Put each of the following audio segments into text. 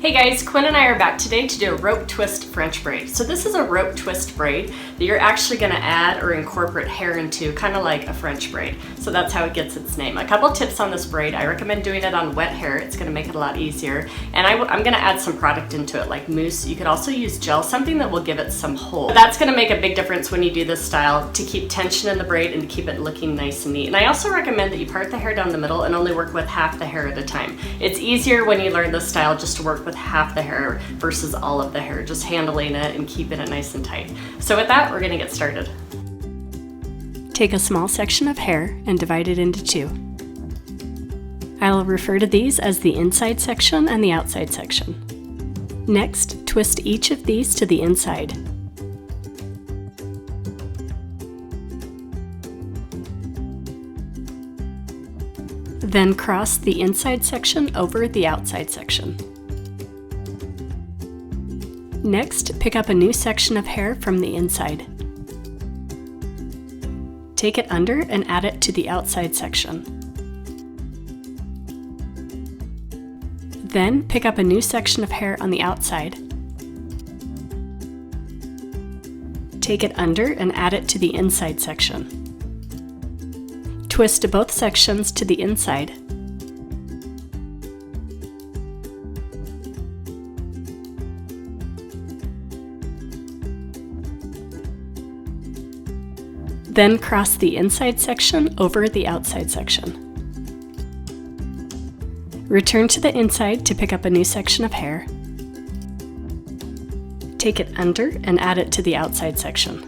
Hey guys, Quinn and I are back today to do a rope twist French braid. So this is a rope twist braid that you're actually going to add or incorporate hair into, kind of like a French braid. So that's how it gets its name. A couple tips on this braid. I recommend doing it on wet hair. It's going to make it a lot easier. And I'm going to add some product into it like mousse. You could also use gel, something that will give it some hold. That's going to make a big difference when you do this style to keep tension in the braid and to keep it looking nice and neat. And I also recommend that you part the hair down the middle and only work with half the hair at a time. It's easier when you learn this style just to work with half the hair versus all of the hair, just handling it and keeping it nice and tight. So with that, we're gonna get started. Take a small section of hair and divide it into two. I'll refer to these as the inside section and the outside section. Next, twist each of these to the inside. Then cross the inside section over the outside section. Next, pick up a new section of hair from the inside. Take it under and add it to the outside section. Then, pick up a new section of hair on the outside. Take it under and add it to the inside section. Twist both sections to the inside. Then cross the inside section over the outside section. Return to the inside to pick up a new section of hair. Take it under and add it to the outside section.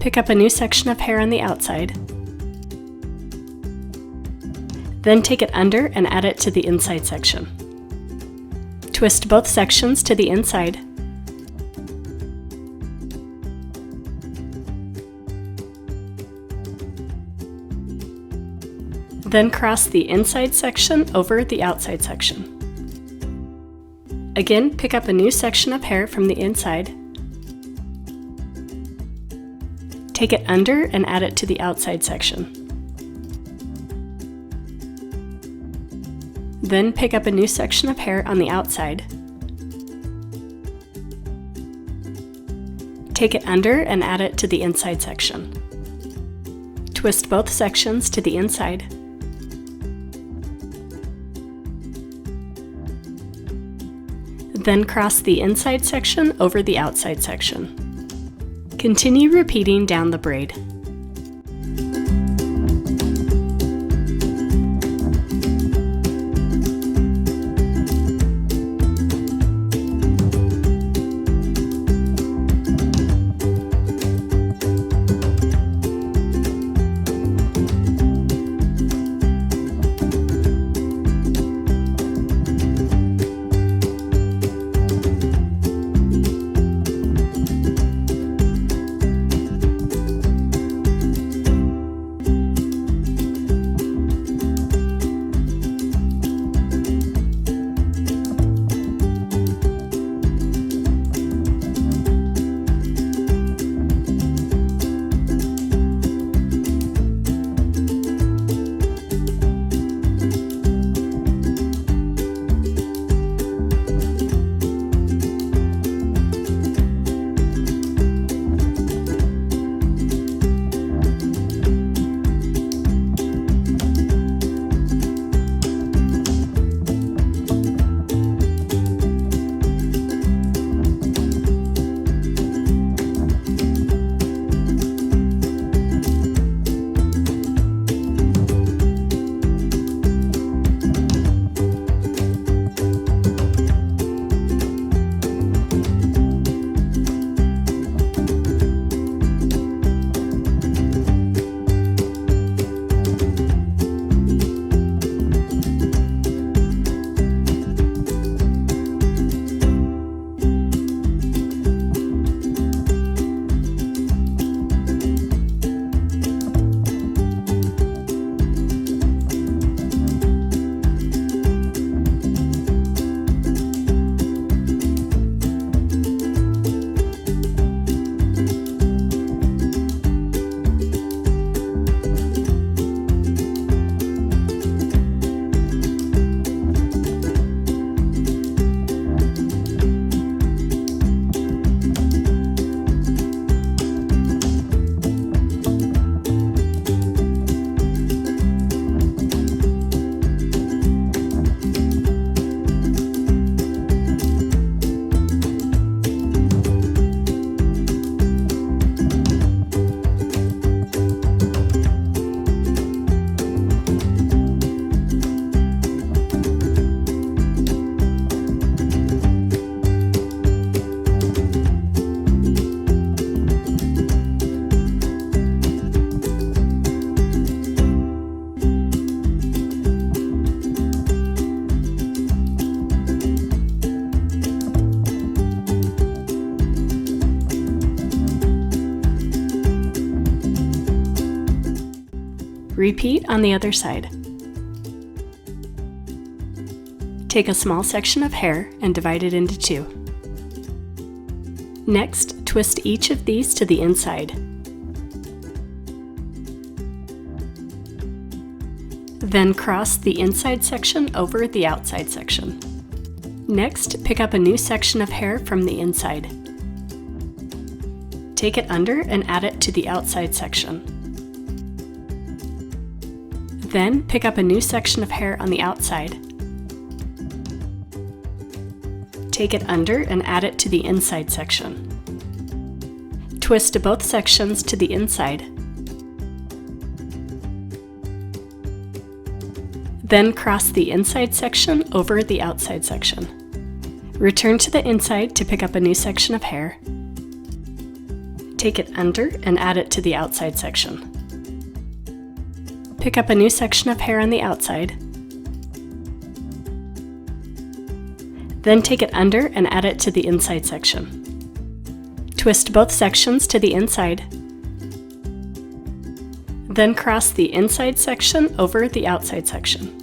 Pick up a new section of hair on the outside. Then take it under and add it to the inside section. Twist both sections to the inside. Then cross the inside section over the outside section. Again, pick up a new section of hair from the inside. Take it under and add it to the outside section. Then pick up a new section of hair on the outside. Take it under and add it to the inside section. Twist both sections to the inside. Then cross the inside section over the outside section. Continue repeating down the braid. Repeat on the other side. Take a small section of hair and divide it into two. Next, twist each of these to the inside. Then cross the inside section over the outside section. Next, pick up a new section of hair from the inside. Take it under and add it to the outside section. Then, pick up a new section of hair on the outside. Take it under and add it to the inside section. Twist both sections to the inside. Then cross the inside section over the outside section. Return to the inside to pick up a new section of hair. Take it under and add it to the outside section. Pick up a new section of hair on the outside. Then take it under and add it to the inside section. Twist both sections to the inside. Then cross the inside section over the outside section.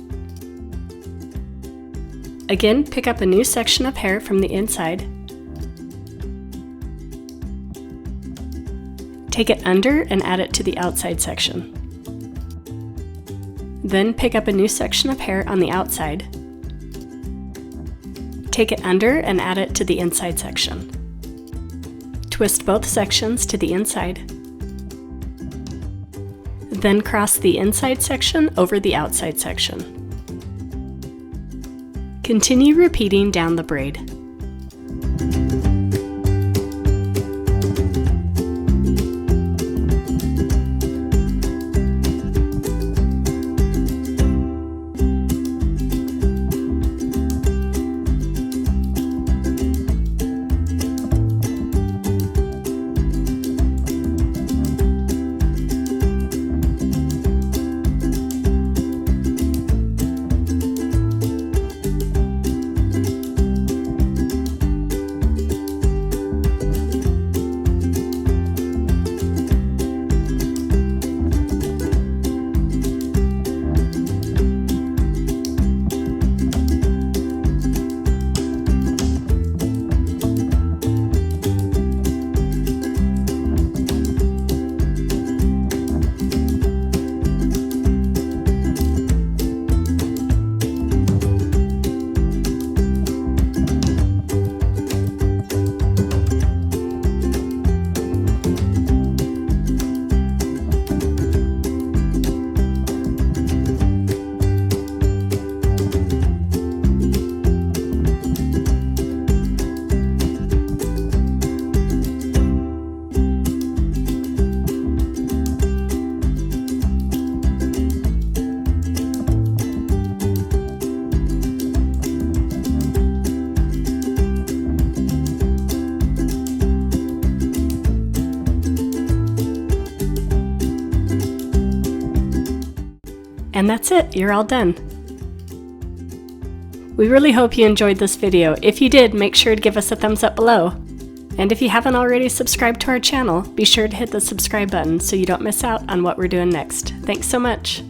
Again, pick up a new section of hair from the inside. Take it under and add it to the outside section. Then pick up a new section of hair on the outside. Take it under and add it to the inside section. Twist both sections to the inside. Then cross the inside section over the outside section. Continue repeating down the braid. And that's it, you're all done. We really hope you enjoyed this video. If you did, make sure to give us a thumbs up below. And if you haven't already subscribed to our channel, be sure to hit the subscribe button so you don't miss out on what we're doing next. Thanks so much.